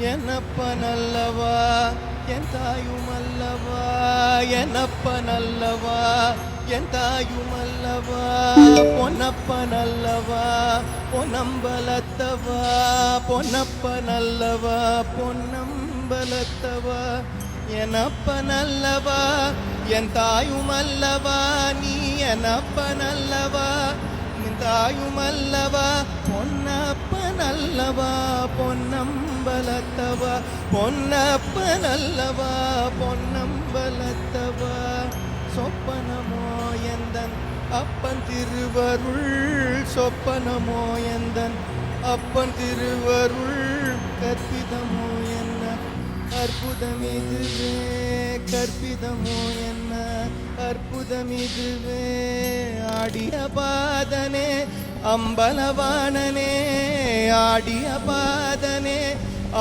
என்னப்பனல்லவா என் தாயுமல்லவா, என்னப்பனல்லவா என் தாயுமல்லவா, பொன்னப்பனல்லவா பொன்னம்பலத்தவா, பொன்னப்பனல்லவா பொன்னம்பலத்தவா, என்னப்பனல்லவா என் தாயுமல்லவா, நீ என்னப்பனல்லவா என் தாயுமல்லவா, பொன்னப்பனல்லவா பொன்னம்பலத்தவா, பொன்னப்பனல்லவா பொன்னம்பலத்தவா, சொப்பனமோ எந்தன் அப்பன் திருவருள், சொப்பனமோ எந்தன் அப்பன் திருவருள், கற்பிதமோ என்ன அற்புதமிதுவே, கற்பிதமோ என்ன அற்புதமிதுவே, ஆடிய பாதனே அம்பலவாணனே, ஆடிய பாதனே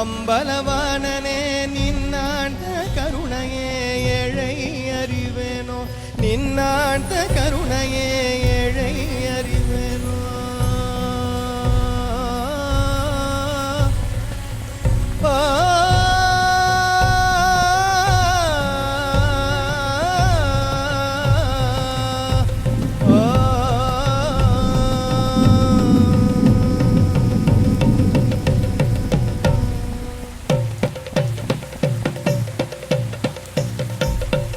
அம்பலவாணனே, நின்னாண்ட கருணையே ஏழை அறிவேனோ, நின்னாண்ட கருணையே ஏழை அறி